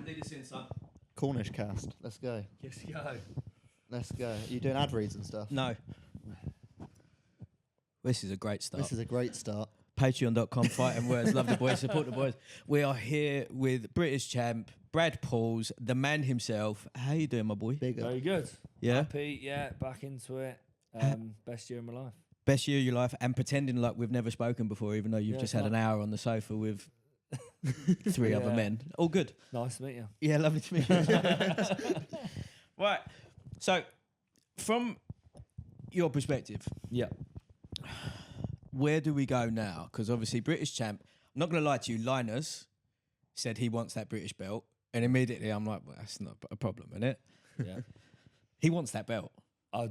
man. Do this in, son. Cornish cast. Let's go. Yes, go. Let's go. Are you doing ad reads and stuff? No. This is a great start. This is a great start. Patreon.com, fighting words. Love the boys, support the boys. We are here with British champ Brad Pauls, the man himself. How you doing, my boy? Bigger. Very good. Yeah? Happy, yeah, back into it. Best year of my life. Best year of your life, and pretending like we've never spoken before, even though you've Yeah, just it's had an hour on the sofa with three other Yeah. men. All good. Nice to meet you. Yeah, lovely to meet you. Right. So, from your perspective, Yeah. where do we go now? Because obviously, British champ, I'm not going to lie to you, Linus said he wants that British belt. And immediately I'm like, well, that's not a problem, isn't it? Yeah. He wants that belt.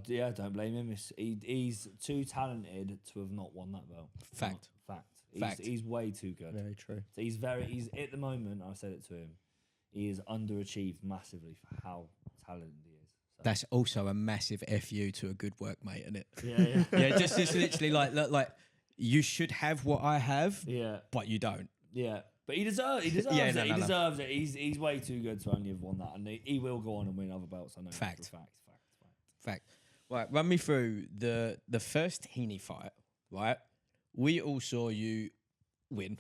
Yeah, don't blame him. He's too talented to have not won that belt. Fact. Fact. He's way too good. Very true. So he's at the moment, I said it to him, he is underachieved massively for how talented he is. So. That's also a massive FU to a good workmate, isn't it? Yeah. Yeah, just literally like you should have what I have, Yeah. but you don't. Yeah. But he deserves it. Yeah, He deserves it. He's way too good to only have won that. And he will go on and win other belts. I know. Fact. For a fact. Fact. Right, run me through the first Heaney fight, right? We all saw you win,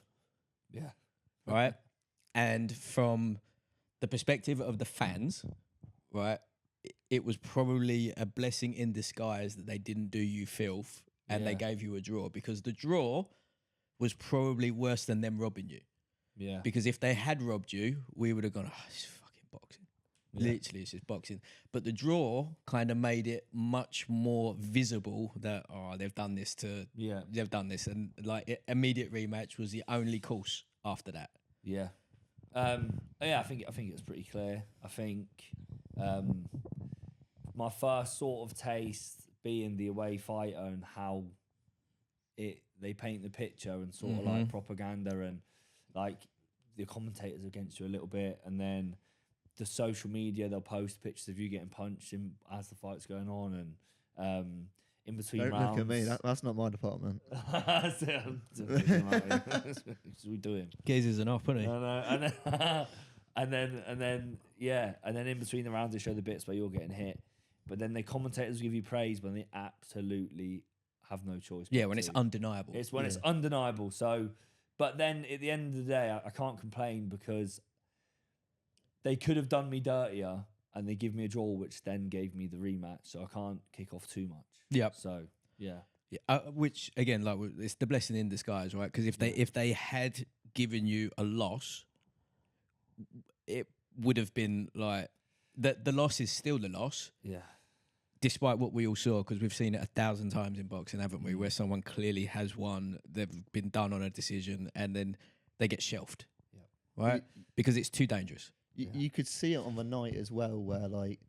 Yeah. right? And from the perspective of the fans, right, it was probably a blessing in disguise that they didn't do you filth and they Yeah. gave you a draw, because the draw was probably worse than them robbing you. Yeah. Because if they had robbed you, we would have gone, oh, it's fucking boxing. Yeah. Literally, it's just boxing. But the draw kind of made it much more visible that, they've done this Yeah. they've done this. And like immediate rematch was the only course after that. Yeah. I think it's pretty clear. I think my first sort of taste being the away fighter and how they paint the picture and sort of like propaganda and like the commentators against you a little bit, and then the social media, they'll post pictures of you getting punched as the fight's going on, and in between Don't rounds. look at me. That's not my department. That's it. We do him. Geezer's an op, isn't he? And then in between the rounds they show the bits where you're getting hit, but then the commentators give you praise when they absolutely have no choice. Yeah, when it's undeniable. It's when it's undeniable. So, but then at the end of the day, I can't complain because they could have done me dirtier and they give me a draw, which then gave me the rematch. So I can't kick off too much. Yep. So yeah. Yeah, which again, like it's the blessing in disguise, right? Because if they had given you a loss, it would have been like the loss is still the loss. Yeah. Despite what we all saw, because we've seen it 1,000 times in boxing, haven't we? Where someone clearly has won, they've been done on a decision, and then they get shelved, right? Because it's too dangerous. You could see it on the night as well, where like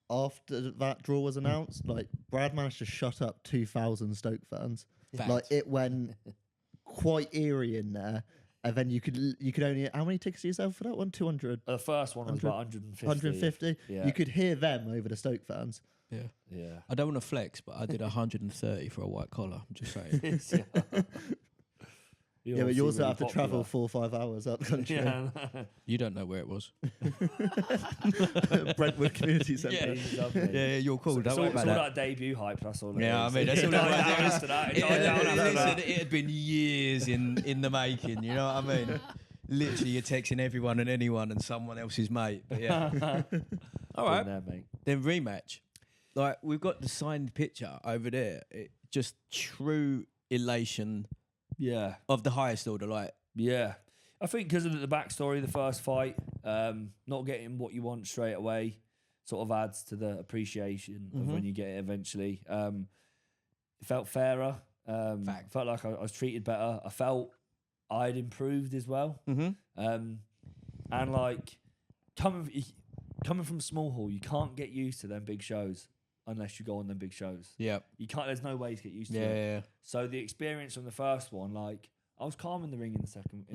after that draw was announced, like Brad managed to shut up 2,000 Stoke fans. Fact. Like it went quite eerie in there, and then you could only, how many tickets did you sell for that one? 200. The first one was about 150. 150. Yeah. You could hear them over the Stoke fans. Yeah. Yeah. I don't want to flex, but I did 130 for a white collar. I'm just saying. Yeah, but you also have to travel 4 or 5 hours out the country. Yeah. You don't know where it was. Brentwood Community Centre. Yeah, you're cool. Don't It's worry all about that. that debut hype. That's all. Yeah, I is. mean, that's all It died it down was. after that. It died down after Listen, that. it had been years in the making. You know what I mean? Literally, you're texting everyone and anyone and someone else's mate. But yeah. All right. Been there, mate. Then rematch. Like, we've got the signed picture over there. Just true elation Yeah. of the highest order. Like, Yeah. I think because of the backstory of the first fight, not getting what you want straight away sort of adds to the appreciation of when you get it eventually. It felt fairer. Felt like I was treated better. I felt I'd improved as well. And like coming from small hall, you can't get used to them big shows unless you go on them big shows. yeah. You can't. There's no way to get used to Yeah, it. yeah, yeah. So the experience from the first one, like I was calm in the ring in the second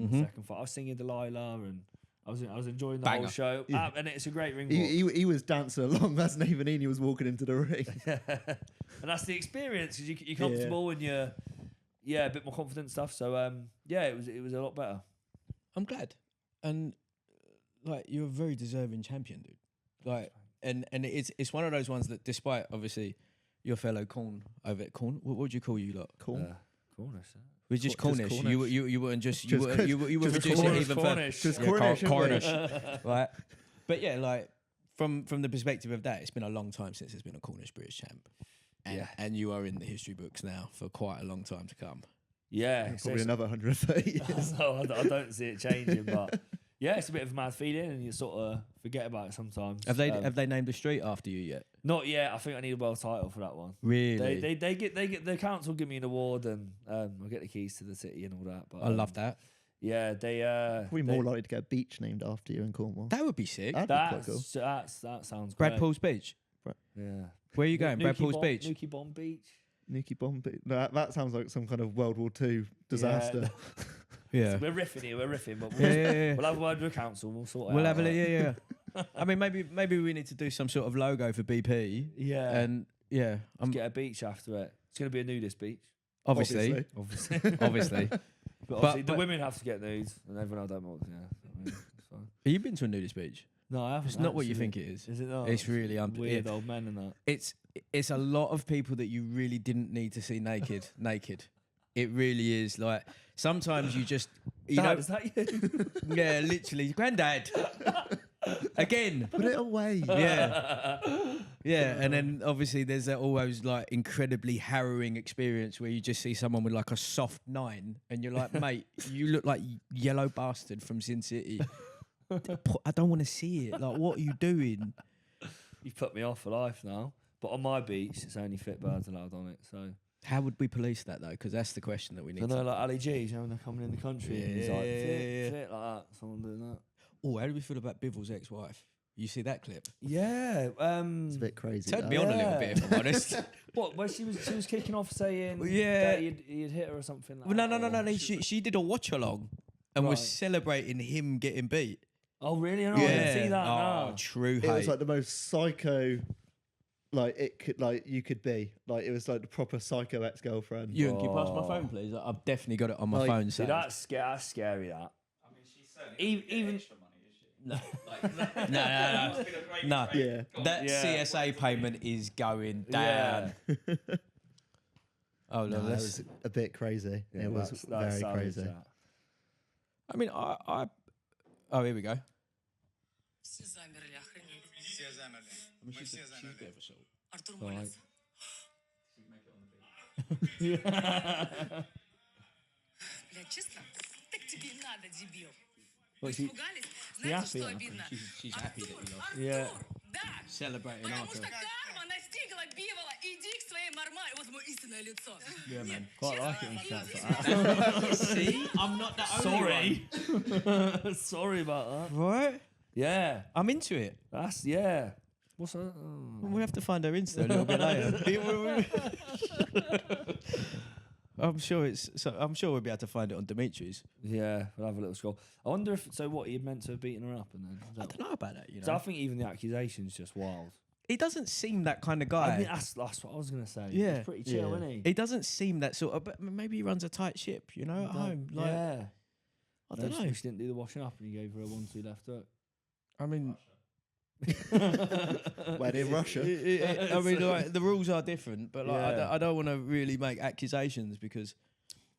fight. I was singing Delilah and I was enjoying the whole Banger. show. And it's a great ring walk. He was dancing along as Nathan Heaney was walking into the ring. And that's the experience because you're comfortable and you're a bit more confident and stuff. So it was a lot better. I'm glad. And like you're a very deserving champion, dude. Like, and it's one of those ones that, despite obviously your fellow Corn over at Corn, what would you call you lot? Corn. Cornish. We're just Cor- just Cornish. Cornish. You weren't just you Just were Chris- you were just reducing it Cornish. even Cornish. further. Just Cornish, isn't Cornish, right? But yeah, like from the perspective of that, it's been a long time since there's been a Cornish British champ, and you are in the history books now for quite a long time to come. Yeah, Probably another 130 years. No, I don't see it changing, but yeah, it's a bit of a mad feeling, and you sort of forget about it sometimes. Have they named a street after you yet? Not yet. I think I need a world title for that one. Really? They get the council give me an award, and I'll get the keys to the city and all that. But I love that. Yeah, they Probably more likely to get a beach named after you in Cornwall. That would be sick. That'd be quite cool. that sounds Brad great. Pauls Beach. Yeah. Where are you going? Brad Pauls Beach. Nuki Bomb Beach. Nuki Bomb Beach. No, that sounds like some kind of World War II disaster. Yeah. We're riffing here. We're riffing, but Yeah. we'll have a word with the council. And we'll sort it We'll out. have a yeah. I mean, maybe we need to do some sort of logo for BP. Yeah. And yeah, Let's get a beach after it. It's going to be a nudist beach. obviously. Obviously. But obviously, the but- women have to get nudes, and everyone else don't want. Yeah, I mean, it's fine. Have you been to a nudist beach? No, I haven't. It's not what you think it is. Is it not? It's really weird old men and that. It's a lot of people that you really didn't need to see naked. It really is. Like sometimes you just Dad, is that you? yeah, literally, granddad. Again. Put it away. Yeah. Yeah. And then obviously there's that always like incredibly harrowing experience where you just see someone with like a soft 9 and you're like, mate, you look like yellow bastard from Sin City. I don't want to see it. Like, what are you doing? You've put me off for life now. But on my beach, it's only fit birds allowed on it. So How would we police that though? Because that's the question that we need I know, to. like Ali G's, when they're coming in the country, and he's like, Yeah. fit like that. Someone doing that. Oh, how do we feel about Biville's ex-wife? You see that clip? Yeah. It's a bit crazy. Turned that. me on a little Yeah. bit, if I'm honest. What? Where she was kicking off saying Yeah. that he'd hit her or something like Well, that. no. or- She did a watch along and was Right. celebrating him getting beat. Oh, really? No, I didn't see that. Oh, no. true It hate. was like the most psycho, like it could, like you could be. Like it was like the proper psycho ex-girlfriend. You can you pass my Oh. phone, please? I've definitely got it on my Like, phone. See, Saved. that's scary. That. I mean, she's certainly Even extra money, is she? No. Like, No. it's been a great No. trade. Yeah. Go on. That Yeah. CSA payment is going down. Yeah. Oh no, No, it was a bit crazy. Yeah, it was that's very savage, crazy. that. I mean, I. Oh, here we go. Все замерли, охренеть. Все замерли. Мы все замерли. Артур Right. молится. Блядь, честно? Так тебе и надо, дебил. Вы What, she- испугались? she Знаете, что happy now? обидно? She's happy that you lost. Yeah. Да! Celebrating Потому after. что карма настигла Бивола. Иди к своей Мармаре. Вот мое истинное лицо. Yeah, man. Quite like it when she Иди. says See, I'm not the Sorry. Sorry about that. Right? Yeah. I'm into it. That's, yeah. What's that? Oh. We have to find her Insta a little bit later. I'm sure I'm sure we'll be able to find it on Dimitri's. Yeah, we'll have a little scroll. I wonder if, so what, he meant to have beaten her up and then? I don't know about that. You So I know, think even the accusation's just wild. he doesn't seem that kind of guy. I mean, that's what I was going to say. Yeah. He's pretty chill, Yeah. isn't he? He doesn't seem that sort of. But maybe he runs a tight ship. You know, at home. Like, yeah. I don't know. She didn't do the washing up and he gave her a 1-2 left hook. I mean, When in Russia. I mean, like, the rules are different, but like, Yeah. I don't want to really make accusations because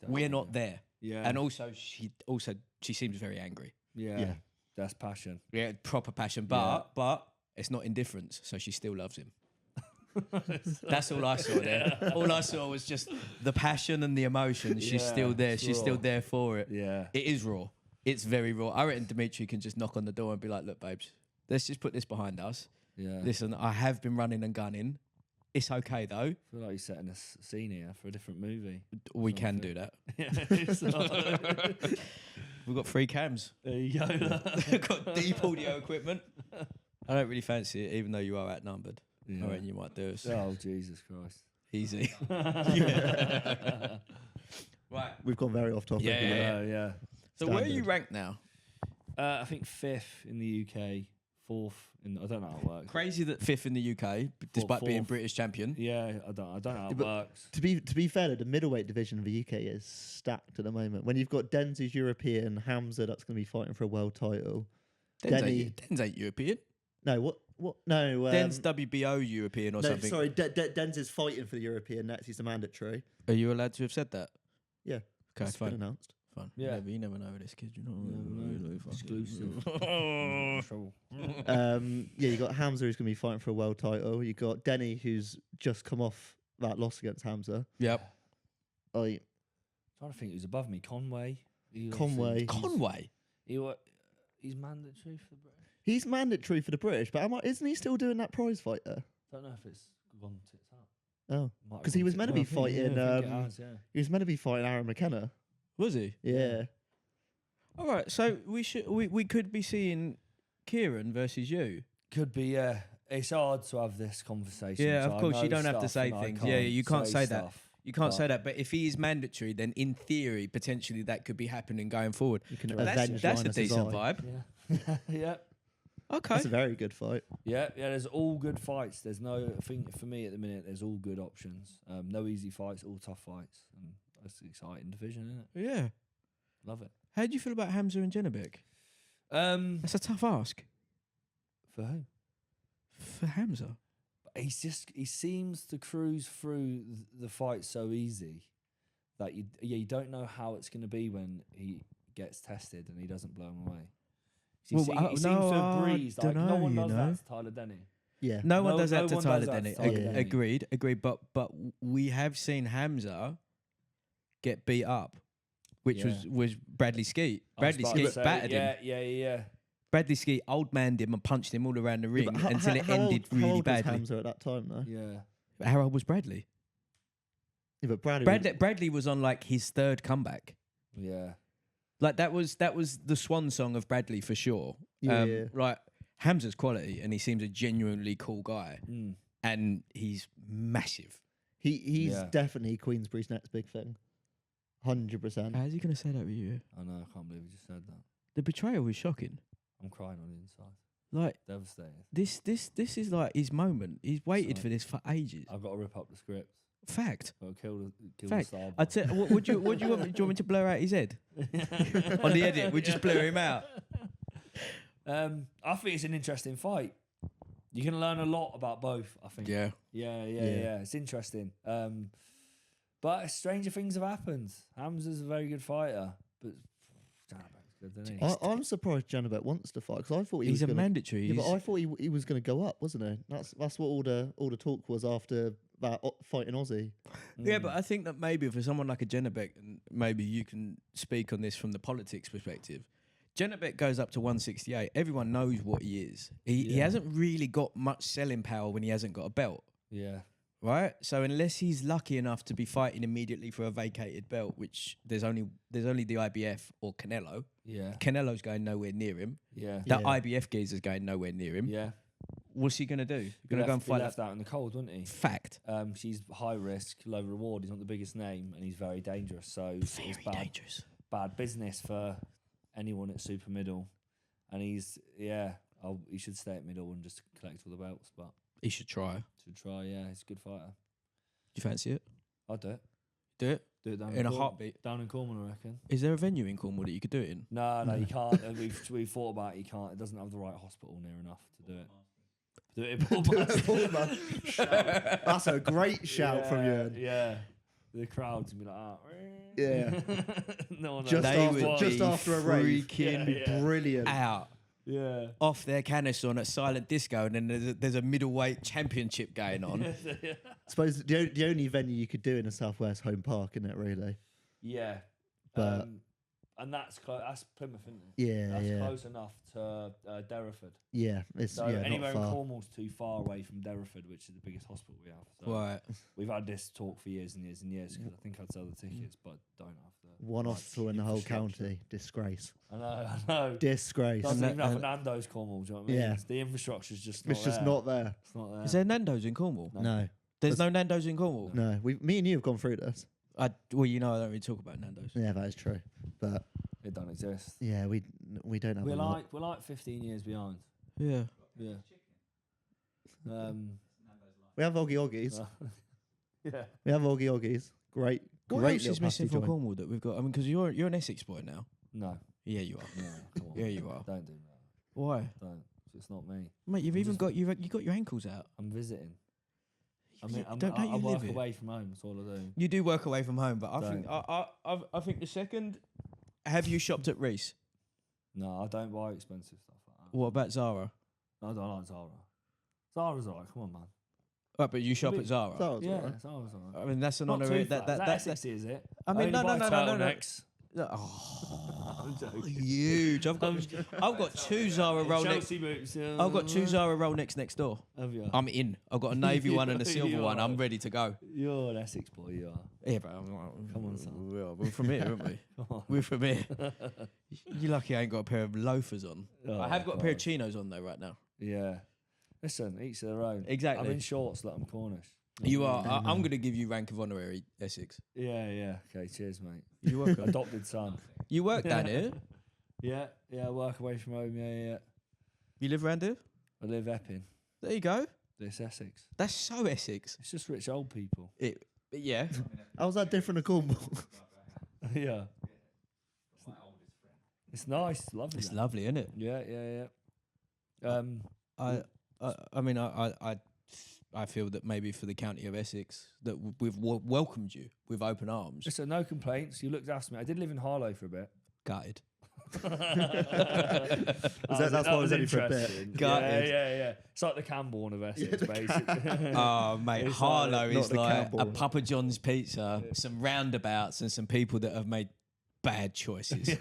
we're not there. Yeah. And also, she seems very angry. Yeah. Yeah. That's passion. Yeah, proper passion. But it's not indifference, so she still loves him. That's all I saw there. All I saw was just the passion and the emotion. She's Yeah, still there. it's She's still raw. there for it. Yeah. It is raw. It's very raw. I reckon Dimitri can just knock on the door and be like, "Look, babes, let's just put this behind us. Yeah. Listen, I have been running and gunning. It's okay though. I feel like you're setting a scene here for a different movie. We can do that. It's not- We've got 3 cams. there you go. We've got deep audio equipment. I don't really fancy it, even though you are outnumbered. Yeah. I reckon you might do us. Oh, Jesus Christ. Easy. Right. We've gone very off topic. Yeah, again. yeah, Yeah. So where are you Standard. ranked now? I think 5th in the UK, 4th in. I don't know how it works. Crazy that 5th in the UK, despite being fourth. British champion. Yeah, I don't know how it but- works. To be fair, the middleweight division of the UK is stacked at the moment. When you've got Denzi's European, Hamza that's going to be fighting for a world title, Denny. Den's ain't European. No, what? No, Den's WBO European or no, something. sorry. Den's is fighting for the European next. He's a mandatory. Are you allowed to have said that? Yeah. Okay, It's been fine. announced. Fine. Yeah. You never know with this kid. You know. Exclusive. Yeah, you got Hamza who's going to be fighting for a world title. You got Denny who's just come off that loss against Hamza. Yep. Like Trying to think who's above me. Conway. Conway. Conway. He's mandatory for the British. He's mandatory for the British, but isn't he still doing that prize fight there? Don't know if it's gone tits out. Oh, Might have 'cause he gone was tits meant to out. be I think fighting, it has, yeah. he was meant to be fighting Aaron McKenna. Was he? Yeah. All right. So we could be seeing Kieran versus you. Could be, yeah. It's hard to have this conversation. Yeah, so of I course, know you don't have to stuff say and I things. Yeah, you can't say that. stuff, You can't but- say that. But if he is mandatory, then in theory, potentially that could be happening going forward. You can That's- avenge That's a Linus's decent eye. vibe. Yeah. yeah. Okay. That's a very good fight. Yeah, there's all good fights. There's no, I think for me at the minute, there's all good options. No easy fights, all tough fights. And that's an exciting division, isn't it? Yeah. Love it. How do you feel about Hamza and Jenabek? That's a tough ask For who? for Hamza. He seems to cruise through the fight so easy that you don't know how it's going to be when he gets tested and he doesn't blow him away. He Well, seems no, to have I breezed. Like, no dunno, one you does know. that to Tyler Denny. Yeah. No one does that no to one Tyler does that Denny. to Tyler Denny. Agreed. But we have seen Hamza get beat up, which Yeah. was Bradley Skeet. I was Bradley about to Skeet say, battered him. Yeah. Bradley Skeet old manned him and punched him all around the ring But until it ended how really old was badly. Hamza at that time, though? Yeah. How old was Bradley? Yeah, but Bradley was on like his third comeback. Yeah. Like that was the swan song of Bradley for sure. Yeah. Like Hamza's quality, and he seems a genuinely cool guy, Mm. and he's massive. He's Yeah. definitely Queensbury's next big thing. 100%. How's he gonna say that with you? I know. I can't believe you just said that. The betrayal was shocking. I'm crying on the inside. Like Devastated. this is like his moment. He's waited So- for this for ages. I've got to rip up the script. Fact. Got to kill the Fact. star. I'd say, what do you want? Do you want me to blur out his head on the edit? We just blur him out. I think it's an interesting fight. You can learn a lot about both. I think. Yeah. Yeah. It's interesting. But stranger things have happened. Hamza's a very good fighter, but Janabek's good, isn't he? I'm surprised Janabek wants to fight because I thought he He's was a gonna, mandatory. Yeah, but He's- I thought he was going to go up, wasn't he? That's what all the talk was after that fight in Aussie. Yeah, but I think that maybe for someone like a Jenabek, and maybe you can speak on this from the politics perspective. Jenabek goes up to 168. Everyone knows what he is. He Yeah. hasn't really got much selling power when he hasn't got a belt, Yeah. right? So unless he's lucky enough to be fighting immediately for a vacated belt, which there's only the IBF or Canelo. Yeah. Canelo's going nowhere near him. Yeah. That Yeah. IBF geezer's going nowhere near him. Yeah. What's he gonna do? He Gonna go and he fight left that out in the cold, wasn't he? fact. She's high risk, low reward. He's not the biggest name, and he's very dangerous. So Very it's dangerous. bad business for anyone at super middle. And he should stay at middle and just collect all the belts. But He should try. should try. Yeah, he's a good fighter. Do you fancy it? I'd do it. Do it Do it down in a Cornwall. heartbeat. Down in Cornwall, I reckon. Is there a venue in Cornwall that you could do it in? No, you can't. We've thought about it. You can't. It doesn't have the right hospital near enough to do it. Do it in Bournemouth. That's a great shout from you. Yeah. The crowd's gonna be like, oh. Yeah. No one Just knows. They after, would just be after a rave. freaking Yeah. Brilliant. out Yeah. off their canister on a silent disco, and then there's a middleweight championship going on. Suppose the only venue you could do in the Southwest Home Park, isn't it, really? Yeah. But- And that's close. That's Plymouth, isn't it? Yeah, That's yeah. close enough to Derriford. Yeah, it's So yeah, anywhere not in far. Cornwall's too far away from Derriford, which is the biggest hospital we have. So Right. we've had this talk for years and years and years because I think I'd sell the tickets, but don't have the One right hospital in the whole infrastructure. county. Disgrace. I know. Disgrace. Doesn't And even have that- a Nando's Cornwall. Do you know what I mean? Yeah. The infrastructure's just not It's just there. not there. It's not there. Is there Nando's in Cornwall? No. No, There's no Nando's in Cornwall. no. Me and you have gone through this. Well, you know, I don't really talk about Nando's. Yeah, that is true. But It don't exist. yeah, we don't have We're a lot. like 15 years behind. Yeah. Yeah. We have Oggy Oggies. Yeah. We have Oggy Oggies. Great, What great else is little missing pasty from joint. Cornwall that we've got? I mean, because you're an Essex boy now. No. Yeah, you are. No. Come on. Yeah, you are. Don't do that. Why, Don't. It's not me. mate? You've I'm even just- got you got your ankles out. I'm visiting. I You- mean, don't I you live work here? away from home. That's all I do. You do work away from home, but I think Don't. I think the second. Have you shopped at Reese? No, I don't buy expensive stuff like that. What about Zara? I don't like Zara. Zara's alright. Come on, man. Right, but you shop bit- at Zara. That was Yeah, alright. Zara's alright. I mean, that's an Not too honorary. fat. That's Essex, is it? I mean, only no, buy no. turtlenecks. Oh, joking. huge! I've got two Zara roll necks. Chelsea boots. Yeah. I've got two Zara roll necks next door. Have you? I'm in. I've got a navy one and a silver You one. are. I'm ready to go. You're an Essex boy. You are. Yeah, but Come on, son. We're from here, aren't we? Come on. We're from here. You're lucky I ain't got a pair of loafers on. Oh, I have got a pair of God. chinos on though right now. Yeah. Listen, each their own. Exactly. I'm in shorts like I'm Cornish. You are. I'm going to give you rank of honorary Essex. Yeah. Okay, cheers, mate. You work. Adopted son. You work down here. Yeah, I work away from home. Yeah. You live around here. I live Epping. There you go. This Essex. That's so Essex. It's just rich old people. Yeah. How's that different to Cornwall? Yeah. It's nice. It's lovely. It's that. lovely, isn't it? Yeah. I mean, I feel that maybe for the county of Essex that we've welcomed you with open arms. Listen, no complaints. You looked after me. I did live in Harlow for a bit. Gutted. That's why I was only for a bit. interesting. Gutted. Yeah. It's like the Camborne of Essex, basically. Oh, mate, It's Harlow like- not is the like a Campbell. Papa John's pizza, some roundabouts, and some people that have made bad choices.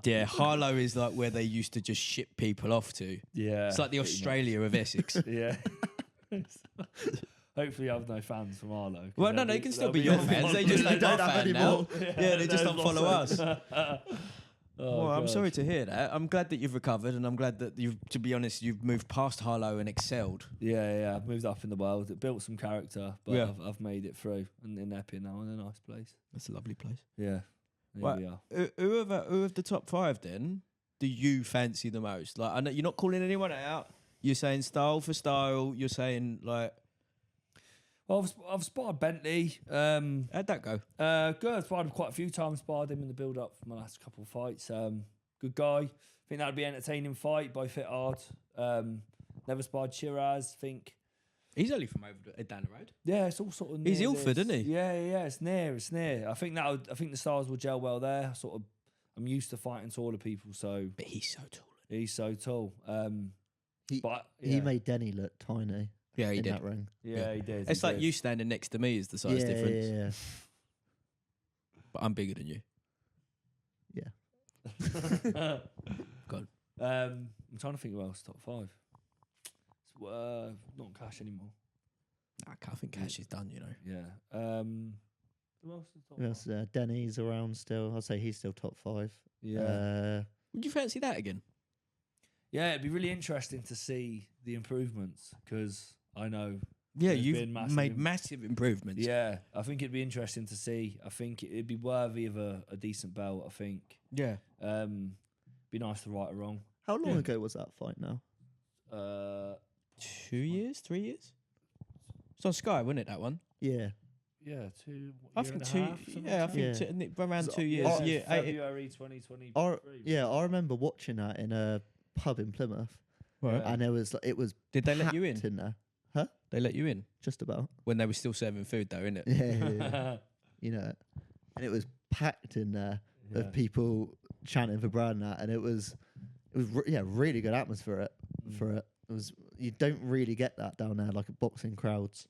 Yeah, Harlow is like where they used to just ship people off to. Yeah. It's like the pretty Australia of Essex. much. Yeah. Hopefully, I have no fans from Harlow. 'cause Well, no, they'll they be- can still they'll be your on- fans. They just They ain't our don't have fan any now. more. Yeah, they just don't follow us. Oh, Well, I'm God. sorry to hear that. I'm glad that you've recovered, and I'm glad that to be honest, you've moved past Harlow and excelled. Yeah. I've moved up in the world. It built some character, but Yeah. I've made it through. And in Epping now, in a nice place. That's a lovely place. Yeah. There Right. we are. Who of the top five then do you fancy the most? Like, I know you're not calling anyone out. You're saying style for style. You're saying like, Well, I've spotted Bentley. how'd that go? Good. I've spotted him quite a few times. Spotted him in the build-up for my last couple of fights. Good guy. I think that'd be an entertaining fight. Both hit hard. Never spotted Shiraz. Think. He's only from over down the road. Yeah, it's all sort of. He's near Ilford, this. isn't he? Yeah. It's near. I think the stars will gel well there. I'm used to fighting taller people, so But he's so tall. he's so tall. He yeah. made Denny look tiny Yeah, he in did. that ring. Yeah, he did. It's he like did. you standing next to me is the size difference. Yeah. But I'm bigger than you. God. I'm trying to think who else top five. Not Cash anymore. Nah, I think Cash is done. You know. Yeah. Who else is top Yes, five? Denny's around still. I'd say he's still top 5. Yeah. Would you fancy that again? Yeah, it'd be really interesting to see the improvements because I know. Yeah, There's you've been massive made massive improvements. Yeah, I think it'd be interesting to see. I think it'd be worthy of a decent belt. I think. Yeah. Be nice to right or wrong. How long ago was that fight now? 2 years, 3 years. It's on Sky, wasn't it? That one. Yeah. Yeah, 2. I think 2. Yeah, I think Yeah. around So- 2 years. Oh, Yeah, February 2023. I remember watching that in a pub in Plymouth, Right. and it was Did they let you packed in? there, They let you in just about. when they were still serving food, though, innit? Yeah. You know, and it was packed in there of people chanting for Brad and that, and it was really good atmosphere for it. It was you don't really get that down there like at boxing crowds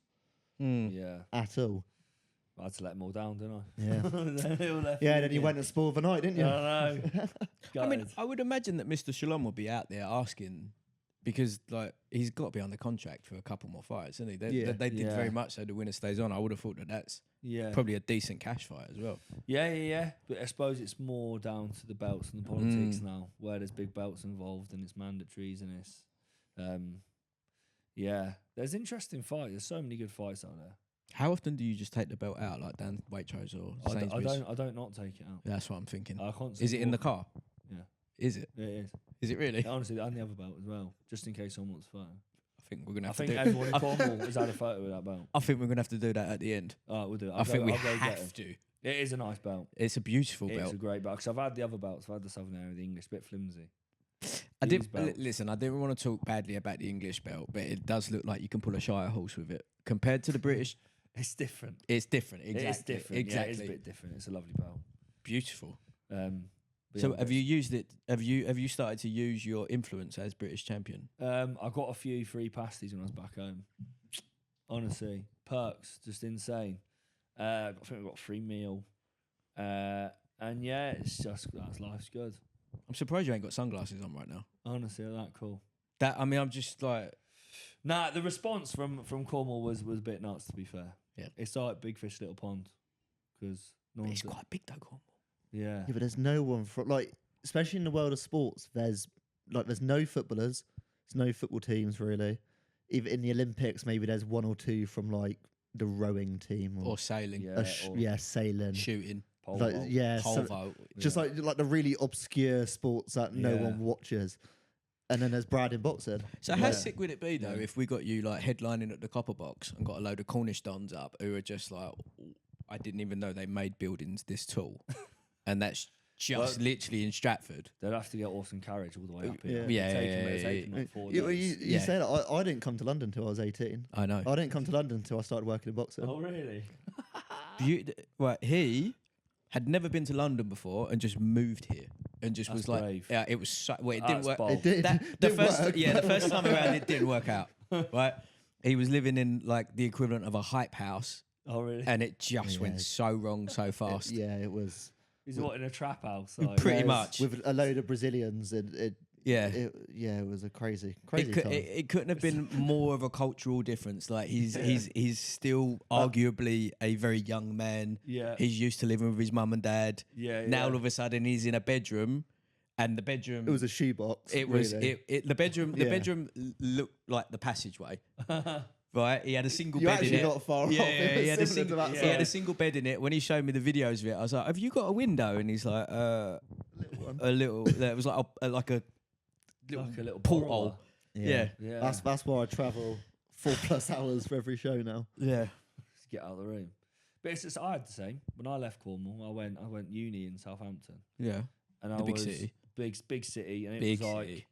Mm. Yeah, at all. I had to let them all down, didn't I? Yeah. Yeah, then you went and spoiled the night, didn't you? I know. I mean, I would imagine that Mr. Shalom will be out there asking because, like, he's got to be under contract for a couple more fights, isn't he? They did Yeah. very much so the winner stays on. I would have thought that that's yeah, probably a decent cash fight as well. yeah. But I suppose it's more down to the belts and the politics now, where there's big belts involved and it's mandatories and it's, there's interesting fights. There's so many good fights out there. How often do you just take the belt out, like down Waitrose or I Sainsbury's? don't not take it out. That's what I'm thinking. I can't. Is it in the car? Yeah. Is it? Yeah, it is. Is it really? Honestly, and the other belt as well, just in case someone wants a photo. I think we're gonna I have think to do. everyone in Cornwall has had a photo with that belt. I think we're gonna have to do that at the end. Oh, we'll do it. I think we I'll go get have it. to. It is a nice belt. It's a beautiful It's belt. a great belt because I've had the other belts. I've had the Southern Area, the English, bit flimsy. These belts. listen. I didn't want to talk badly about the English belt, but it does look like you can pull a shire horse with it compared to the British. It's different. It's different. Exactly. It is different. Exactly. Yeah, it is a bit different. It's a lovely belt. Beautiful. But So yeah, have you used it? Have you started to use your influence as British champion? I got a few free pasties when I was back home. Honestly, perks just insane. I think I got a free meal, and yeah, it's just life's good. I'm surprised you ain't got sunglasses on right now. Honestly, that cool. I'm just like, Nah, the response from Cornwall was a bit nuts. To be fair, Yeah. it's like Big Fish Little Pond, because no it's one's quite big though, Cornwall. yeah. Yeah, but there's no one from like, especially in the world of sports. There's no footballers. There's no football teams really. Even in the Olympics, maybe there's one or two from like the rowing team Or sailing, Yeah, sailing. shooting, pole Like, vault. yeah, pole so- vault. just like the really obscure sports that no Yeah. one watches. And then there's Brad in boxing. So Yeah. how sick would it be though Yeah. if we got you like headlining at the Copper Box and got a load of Cornish dons up who are just like, I didn't even know they made buildings this tall, and that's just literally in Stratford. They'd have to get horse and carriage all the way up here. Yeah. It's taken like 4 days. You Yeah. say that I didn't come to London until I was 18. I know. I didn't come to London until I started working in boxing. Oh really? Right, he had never been to London before and just moved here and just That's was like, brave. yeah, it was so, well, it didn't That's work. bold. It did. The Didn't first, work. the first time around it didn't work out. Right, he was living in like the equivalent of a hype house, Oh really? and it just went Yeah. so wrong so fast. Yeah, it was. He's what, in a trap house? Pretty Yes, much. with a load of Brazilians, and it was a crazy time. It couldn't have been more of a cultural difference. Like he's still arguably a very young man. Yeah. He's used to living with his mum and dad. Yeah, Now yeah. all of a sudden he's in a bedroom, and the bedroom It was a shoebox. It was really. the bedroom. The Yeah. bedroom looked like the passageway. Right, he had a single You bed in actually it. not far off. Yeah, It was he had a similar to single. that He had size. a single bed in it. When he showed me the videos of it, I was like, "Have you got a window?" And he's like, Little one. "A little." It was like a Like a little porthole. Yeah, Yeah. That's why I travel 4+ hours for every show now. yeah. Just get out of the room. But it's just, I had the same. When I left Cornwall, I went uni in Southampton, Yeah. and I The big was city. big city, and it Big was like city.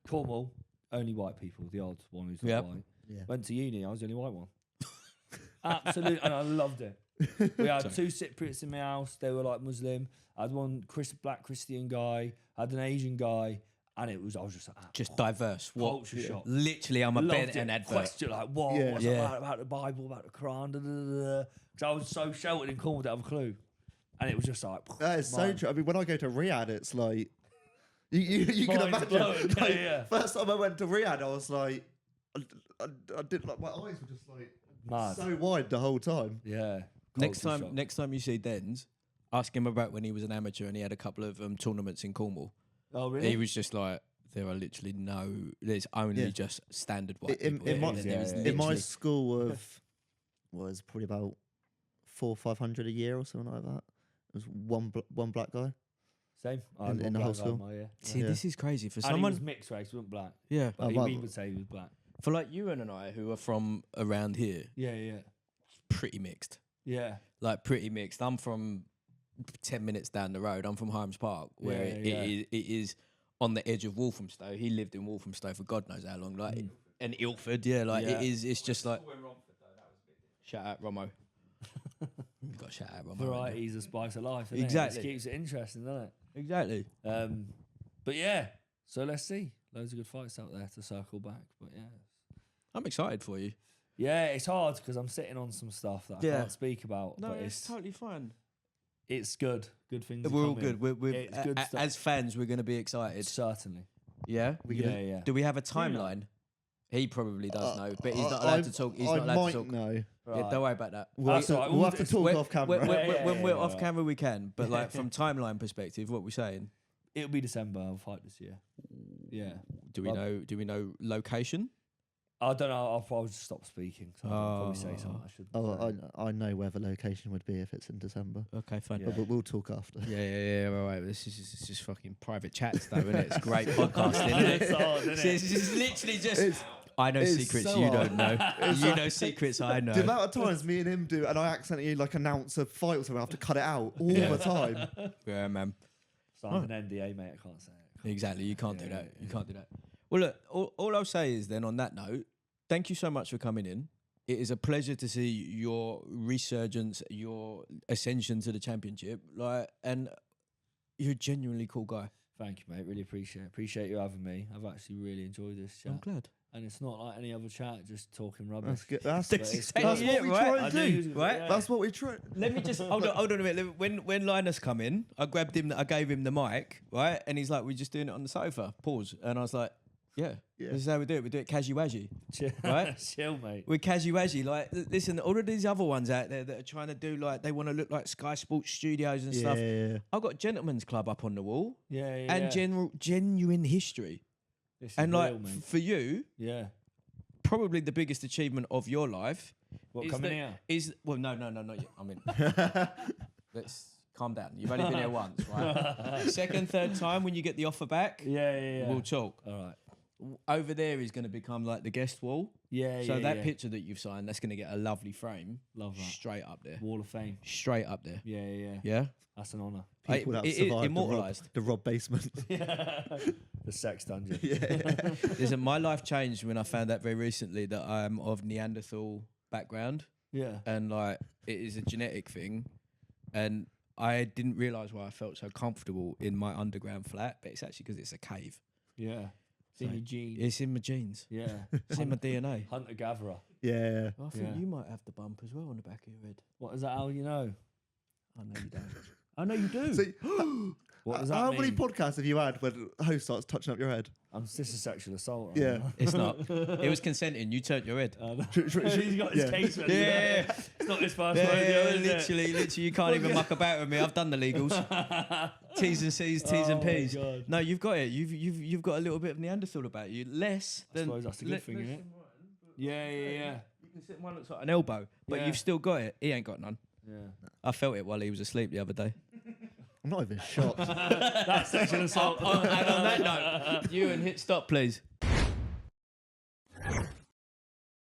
Cornwall, only white people, the odd one who's not Yep. white. Yeah. Went to uni, I was the only white one. Absolutely, and I loved it. We had two Cypriots in my house. They were like Muslim. I had one black Christian guy. I had an Asian guy, and I was just like, Just diverse. What? culture shock. Literally, I'm a Loved bed it. and advert. Question like, what? Yeah. What's Yeah. about the Bible, about the Quran? Because I was so sheltered in Cornwall, didn't have a clue, and it was just like That is so mind- true. I mean, when I go to Riyadh, it's like you can Mind's imagine. blown. Like, Yeah. First time I went to Riyadh, I was like, I did like my eyes were just like Mad. so wide the whole time. Yeah. Next Culture time, shock. next time you see Dens, ask him about when he was an amateur and he had a couple of tournaments in Cornwall. Oh really? He was just like, there are literally no. There's only Yeah. just standard white In- people. in my- There is yeah. In my literally- school of was probably about 400-500 a year or something like that. It was one black guy. Same. I in had one the black whole guy school. in my year. See, Yeah. this is crazy for And he someone. was mixed race, he wasn't black, Yeah, but Oh, he wow. we would say he was black. for like you and I, who are from around here, Yeah, yeah, pretty mixed. yeah. Like pretty mixed. I'm from 10 minutes down the road. I'm from Hymes Park, where Yeah, yeah. it is on the edge of Walthamstow. He lived in Walthamstow for God knows how long. Like and Ilford, yeah. Like Yeah. it is. It's just like. Shout out Romo. We've got to shout out Romo. ain't we? Variety's the spice of life. Isn't Exactly. It? It keeps it interesting, doesn't it? Exactly. But yeah, so let's see. Loads of good fights out there to circle back. But yeah. I'm excited for you. Yeah, it's hard because I'm sitting on some stuff that I Yeah. can't speak about. No, but it's totally fine. it's good. Good things. are We're all coming. good. We're It's good stuff. as fans, we're going to be excited. Certainly. Yeah. Yeah. Do we have a timeline? He probably does know, but he's not I- allowed to talk. He's not I allowed might to talk. know. Yeah, don't worry about that. We'll, have That's to, all right, we'll we'll have to do- talk When- off camera. when we're yeah, off right. camera, we can. But like from timeline perspective, what we're saying? It'll be December. I'll fight this year. Yeah. Do we Well- know? Do we know location? I don't know. I'll probably just stop speaking. So I'll probably say Oh. something I should. Oh, I know where the location would be if it's in December. Okay, fine. Yeah. But we'll talk after. Yeah. Right. This is just fucking private chats, though, isn't it? It's great podcasting, isn't it? It's hard, isn't See, it? It's just literally just. It's- I know it's secrets so you hard. don't know. You know secrets I know. The amount of times me and him do, and I accidentally like announce a fight or something, I have to cut it out all the time. Yeah, man. Signed an NDA, mate. I can't say it. Exactly. You can't do that. You can't do that. Well, look, all I'll say is then on that note, thank you so much for coming in. It is a pleasure to see your resurgence, your ascension to the championship. And you're a genuinely cool guy. Thank you, mate. Really appreciate you having me. I've actually really enjoyed this chat. I'm glad. And it's not like any other chat, just talking rubbish. That's good. That's exactly what it, we right? try I and knew he was do. gonna- Right? yeah. That's what we try. Let me just hold on a minute. When Linus come in, I grabbed him. I gave him the mic, right? And he's like, "We're just doing it on the sofa." Pause. And I was like, "Yeah, Yeah. this is how we do it. We do it casual-waggy, Chill, right? chill, mate. We're casual-waggy. Like, listen, all of these other ones out there that are trying to do like they want to look like Sky Sports Studios and stuff. Yeah. I've got Gentlemen's Club up on the wall Yeah, yeah. and genuine history. This is And real, like mate. for you, Yeah. probably the biggest achievement of your life. What, is coming that- here? Is well, no, not yet. I mean, let's calm down. You've only been here once, right? Second, third time when you get the offer back, Yeah. we'll talk. All right. Over there is going to become like the guest wall. Yeah, So yeah. that yeah. picture that you've signed, that's going to get a lovely frame. Love that. Straight up there. Wall of Fame. Straight up there. Yeah. Yeah. That's an honour. People that it is survived immortalised. the Rob basement. The sex dungeon. Listen, my life changed when I found out very recently that I'm of Neanderthal background, Yeah. and like it is a genetic thing, and I didn't realise why I felt so comfortable in my underground flat, but it's actually because it's a cave. Yeah. It's in So your genes. It's in my genes. Yeah. It's in my DNA. Hunter gatherer. Yeah. I think Yeah. you might have the bump as well on the back of your head. What is that? How you know? I know you don't. I know you do. So, What does that how mean? many podcasts have you had when the host starts touching up your head? This is sexual assault. Yeah. Right It's not. It was consenting. You turned your head. He's got his Yeah. case ready. Yeah. It's not his first Yeah, rodeo, is it? literally, you can't even muck about with me. I've done the legals. T's and C's, T's and Oh my P's. God. No, you've got it. You've got a little bit of Neanderthal about you. Less I than. suppose that's a good thing, isn't it? Yeah. You can sit one looks like an elbow, but Yeah. you've still got it. He ain't got none. Yeah. I felt it while he was asleep the other day. I'm not even shocked. That's sexual assault. And on that note, you and hit stop, please.